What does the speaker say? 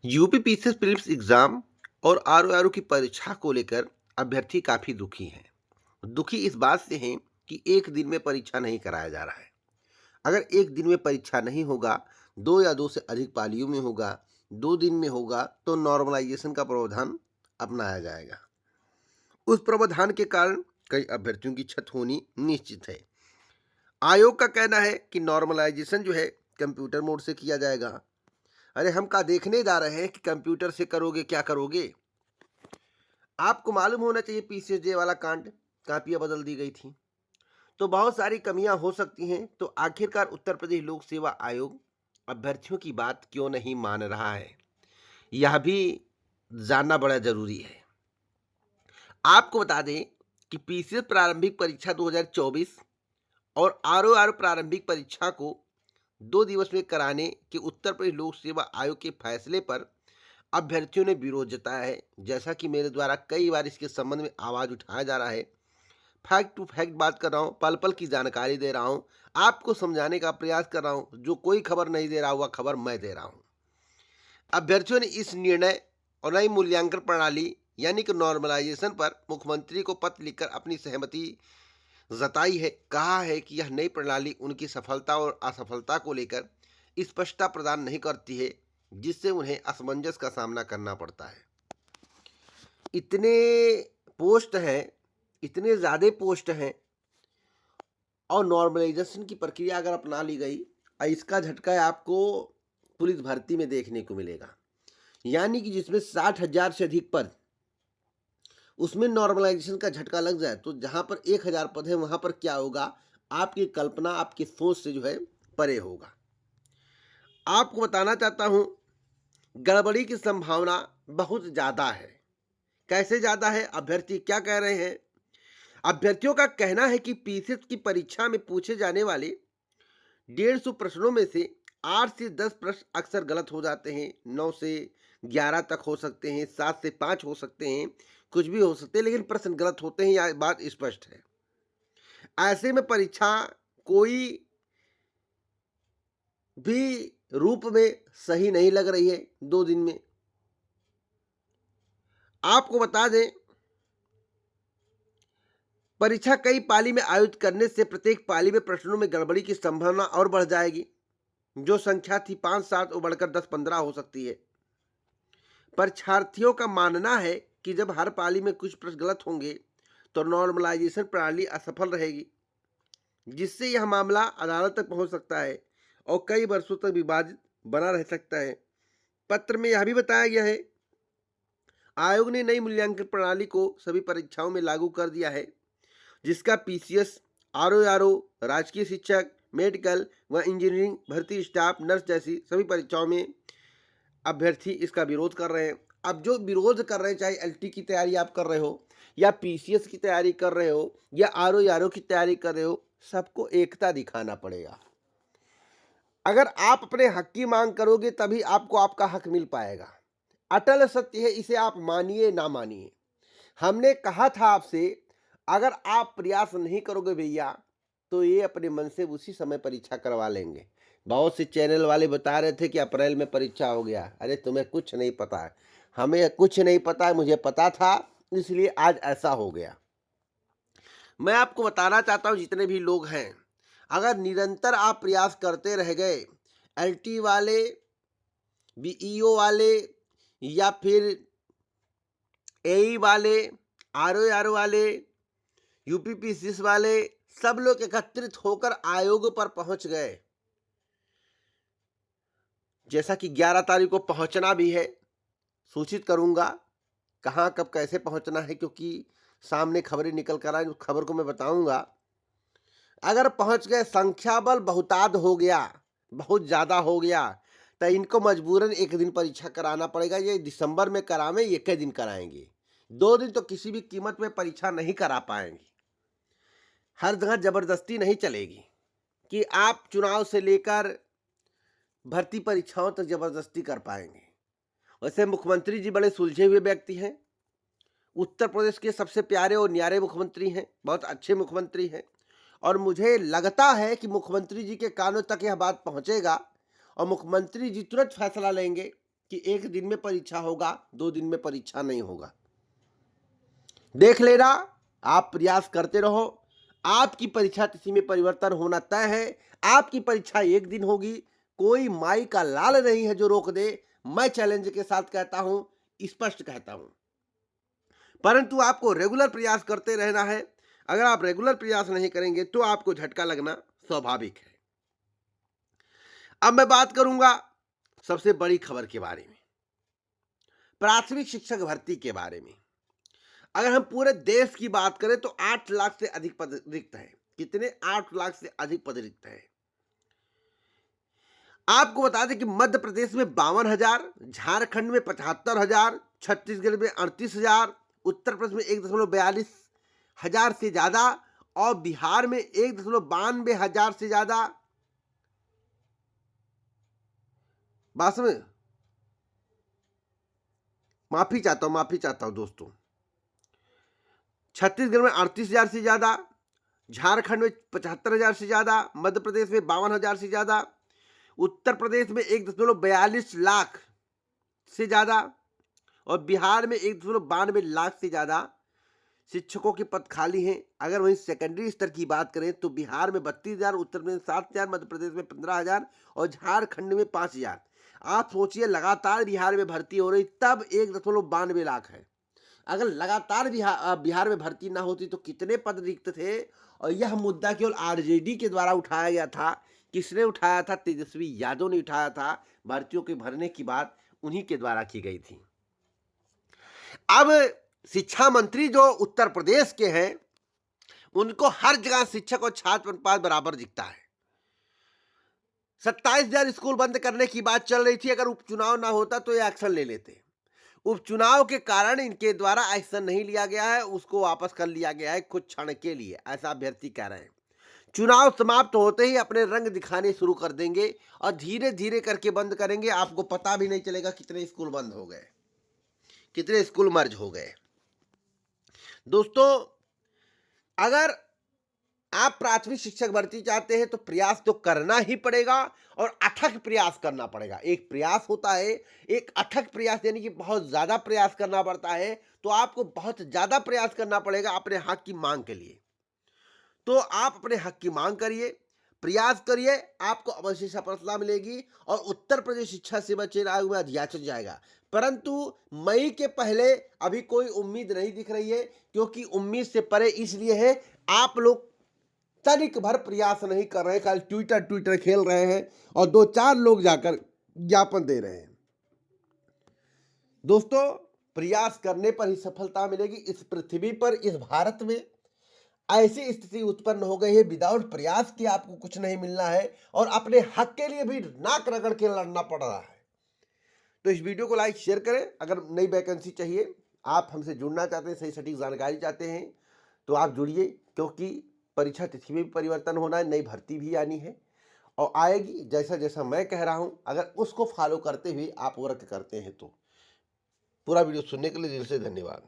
UP PCS prelims exam और RORO की परीक्षा को लेकर अभ्यर्थी काफी दुखी हैं। दुखी इस बात से हैं कि एक दिन में परीक्षा नहीं कराया जा रहा है। अगर एक दिन में परीक्षा नहीं होगा, दो या दो से अधिक पालियों में होगा, 2 दिन में होगा, तो नॉर्मलाइजेशन का प्रावधान अपनाया जाएगा। उस प्रावधान के कारण कई अभ्यर्थियों की छत होनी निश्चित है। आयोग का कहना है कि नॉर्मलाइजेशन जो है कंप्यूटर मोड से किया जाएगा। अरे हम का देखने जा रहे हैं कि कंप्यूटर से करोगे क्या करोगे। आपको मालूम होना चाहिए पीसीएसजे वाला कांड, कापियां बदल दी गई थी, तो बहुत सारी कमियां हो सकती हैं। तो आखिरकार उत्तर प्रदेश लोक सेवा आयोग अभ्यर्थियों की बात क्यों नहीं मान रहा है, यह भी जानना बड़ा जरूरी है। आपको बता दें कि पीसीएस प्रारंभिक परीक्षा 2024 और आरओआर प्रारंभिक परीक्षा को 2 दिवस में कराने के उत्तर प्रदेश लोक सेवा आयोग के फैसले पर अभ्यर्थियों ने विरोध जताया है। जैसा कि मेरे द्वारा कई बार इसके संबंध में आवाज उठाया जा रहा है, फैक्ट टू फैक्ट बात कर रहा हूँ, पल पल की जानकारी दे रहा हूँ, आपको समझाने का प्रयास कर रहा हूँ। जो कोई खबर नहीं दे रहा हुआ खबर मैं दे रहा हूँ। अभ्यर्थियों ने इस निर्णय और नई मूल्यांकन प्रणाली यानी कि नॉर्मलाइजेशन पर मुख्यमंत्री को पत्र लिखकर अपनी सहमति जताई है। कहा है कि यह नई प्रणाली उनकी सफलता और असफलता को लेकर स्पष्टता प्रदान नहीं करती है, जिससे उन्हें असमंजस का सामना करना पड़ता है। इतने पोस्ट हैं, इतने ज़्यादा पोस्ट हैं, और नॉर्मलाइजेशन की प्रक्रिया अगर अपना ली गई, इसका झटका आपको पुलिस भर्ती में देखने को मिलेगा। यानी कि जिसमें 60,000 से अधिक पद, उसमें नॉर्मलाइजेशन का झटका लग जाए तो जहां पर 1,000 पद है वहां पर क्या होगा, आपकी कल्पना, आपकी सोच से जो है परे होगा। आपको बताना चाहता हूं, गड़बड़ी की संभावना बहुत ज़्यादा है। कैसे ज़्यादा है, अभ्यर्थी क्या कह रहे हैं। अभ्यर्थियों का कहना है कि पीसीएस की परीक्षा में पूछे जाने वाले 150 प्रश्नों में से 8 से 10 प्रश्न अक्सर गलत हो जाते हैं। 9 से 11 तक हो सकते हैं, 7 से 5 हो सकते हैं, कुछ भी हो सकते हैं, लेकिन प्रश्न गलत होते हैं, यह बात स्पष्ट है। ऐसे में परीक्षा कोई भी रूप में सही नहीं लग रही है 2 दिन में। आपको बता दें, परीक्षा कई पाली में आयोजित करने से प्रत्येक पाली में प्रश्नों में गड़बड़ी की संभावना और बढ़ जाएगी। जो संख्या थी 5-7 वो बढ़कर 10-15 हो सकती है। परीक्षार्थियों का मानना है कि जब हर पाली में कुछ प्रश्न गलत होंगे तो नॉर्मलाइजेशन प्रणाली असफल रहेगी, जिससे यह मामला अदालत तक पहुंच सकता है और कई वर्षों तक विवादित बना रह सकता है। पत्र में यह भी बताया गया है, आयोग ने नई मूल्यांकन प्रणाली को सभी परीक्षाओं में लागू कर दिया है, जिसका पीसीएस, आरओआरओ, राजकीय शिक्षक, मेडिकल व इंजीनियरिंग भर्ती स्टाफ, नर्स जैसी सभी परीक्षाओं में अभ्यर्थी इसका विरोध कर रहे हैं। अब जो विरोध कर रहे हैं, चाहे एलटी की तैयारी आप कर रहे हो या पीसीएस की तैयारी कर रहे हो या आरओआरओ की तैयारी कर रहे हो, सबको एकता दिखाना पड़ेगा। अगर आप अपने हक की मांग करोगे तभी आपको आपका हक मिल पाएगा। अटल सत्य है, इसे आप मानिए ना मानिए। हमने कहा था आपसे, अगर आप प्रयास नहीं करोगे भैया, तो ये अपने मन से उसी समय परीक्षा करवा लेंगे। बहुत से चैनल वाले बता रहे थे कि अप्रैल में परीक्षा हो गया। अरे तुम्हें कुछ नहीं पता है, हमें कुछ नहीं पता है, मुझे पता था, इसलिए आज ऐसा हो गया। मैं आपको बताना चाहता हूँ, जितने भी लोग हैं, अगर निरंतर आप प्रयास करते रह गए, एलटी वाले, बीईओ वाले या फिर एई वाले, आरओआर वाले, यूपी पीसीएस वाले, सब लोग एकत्रित होकर आयोग पर पहुंच गए। जैसा कि 11 तारीख को पहुंचना भी है, सूचित करूंगा कहां कब कैसे पहुंचना है, क्योंकि सामने खबरें निकल कर आई, उस खबर को मैं बताऊंगा। अगर पहुंच गए, संख्या बल बहुताद हो गया, बहुत ज्यादा हो गया, तो इनको मजबूरन एक दिन परीक्षा कराना पड़ेगा। ये दिसंबर में करावे, एक दिन कराएंगे, 2 दिन तो किसी भी कीमत में परीक्षा नहीं करा पाएंगे। हर जगह जबरदस्ती नहीं चलेगी कि आप चुनाव से लेकर भर्ती परीक्षाओं तक जबरदस्ती कर पाएंगे। वैसे मुख्यमंत्री जी बड़े सुलझे हुए व्यक्ति हैं, उत्तर प्रदेश के सबसे प्यारे और न्यारे मुख्यमंत्री हैं, बहुत अच्छे मुख्यमंत्री हैं, और मुझे लगता है कि मुख्यमंत्री जी के कानों तक यह बात पहुंचेगा और मुख्यमंत्री जी तुरंत फैसला लेंगे कि एक दिन में परीक्षा होगा, 2 दिन में परीक्षा नहीं होगा। देख लेना, आप प्रयास करते रहो। आपकी परीक्षा तिथि में परिवर्तन होना तय है। आपकी परीक्षा एक दिन होगी। कोई माई का लाल नहीं है जो रोक दे। मैं चैलेंज के साथ कहता हूं, स्पष्ट कहता हूं, परंतु आपको रेगुलर प्रयास करते रहना है। अगर आप रेगुलर प्रयास नहीं करेंगे तो आपको झटका लगना स्वाभाविक है। अब मैं बात करूंगा सबसे बड़ी खबर के बारे में, प्राथमिक शिक्षक भर्ती के बारे में। अगर हम पूरे देश की बात करें तो 8 लाख से अधिक पद रिक्त है। कितने? 8 लाख से अधिक पद रिक्त है। आपको बता दें कि मध्य प्रदेश में 52,000, झारखंड में 75,000, छत्तीसगढ़ में 38,000, उत्तर प्रदेश में 1.42 से ज्यादा और बिहार में 1.92 से ज्यादा। बात में माफी चाहता हूं दोस्तों। छत्तीसगढ़ में 38,000 से ज्यादा, झारखंड में 75,000 से ज्यादा, मध्य प्रदेश में 52,000 से ज्यादा, उत्तर प्रदेश में 1.42 लाख से ज्यादा और बिहार में 1.92 लाख से ज्यादा शिक्षकों के पद खाली हैं। अगर वहीं सेकेंडरी स्तर की बात करें तो बिहार में 32,000, उत्तर प्रदेश में 7,000, मध्य प्रदेश में 15,000 और झारखंड में 5,000। आप सोचिए, लगातार बिहार में भर्ती हो रही तब 1.92 लाख है। अगर लगातार बिहार में भर्ती ना होती तो कितने पद रिक्त थे? और यह मुद्दा केवल आरजेडी के द्वारा उठाया गया था। किसने उठाया था? तेजस्वी यादव ने उठाया था। भर्तियों के भरने की बात उन्हीं के द्वारा की गई थी। अब शिक्षा मंत्री जो उत्तर प्रदेश के हैं, उनको हर जगह शिक्षक और छात्र अनुपात बराबर दिखता है। 27,000 स्कूल बंद करने की बात चल रही थी। अगर उपचुनाव ना होता तो ये एक्शन ले लेते। उपचुनाव के कारण इनके द्वारा एक्शन नहीं लिया गया है, उसको वापस कर लिया गया है कुछ क्षण के लिए, ऐसा अभ्यर्थी कह रहे हैं। चुनाव समाप्त होते ही अपने रंग दिखाने शुरू कर देंगे और धीरे धीरे करके बंद करेंगे। आपको पता भी नहीं चलेगा कितने स्कूल बंद हो गए, कितने स्कूल मर्ज हो गए। दोस्तों, अगर आप प्राथमिक शिक्षक भर्ती चाहते हैं तो प्रयास तो करना ही पड़ेगा और अथक प्रयास करना पड़ेगा। एक प्रयास होता है, एक अथक प्रयास, यानी कि बहुत ज्यादा प्रयास करना पड़ता है। तो आपको बहुत ज्यादा प्रयास करना पड़ेगा अपने हक की मांग के लिए। तो आप अपने हक की मांग करिए, प्रयास करिए, आपको अवश्य सफलता मिलेगी और उत्तर प्रदेश शिक्षा सेवा चयन आयोग में अध्याचन जाएगा। परंतु मई के पहले अभी कोई उम्मीद नहीं दिख रही है, क्योंकि उम्मीद से परे इसलिए है आप लोग तनिक भर प्रयास नहीं कर रहे हैं, खाली ट्विटर खेल रहे हैं और 2-4 लोग जाकर ज्ञापन दे रहे हैं। दोस्तों, प्रयास करने पर ही सफलता मिलेगी। इस पृथ्वी पर, इस भारत में ऐसी स्थिति उत्पन्न हो गई है, विदाउट प्रयास के आपको कुछ नहीं मिलना है और अपने हक के लिए भी नाक रगड़ के लड़ना पड़ रहा है। तो इस वीडियो को लाइक शेयर करें। अगर नई वैकेंसी चाहिए, आप हमसे जुड़ना चाहते हैं, सही सटीक जानकारी चाहते हैं तो आप जुड़िए, क्योंकि परीक्षा तिथि में भी परिवर्तन होना है, नई भर्ती भी आनी है और आएगी। जैसा जैसा मैं कह रहा हूं, अगर उसको फॉलो करते हुए आप वर्क करते हैं तो। पूरा वीडियो सुनने के लिए दिल से धन्यवाद।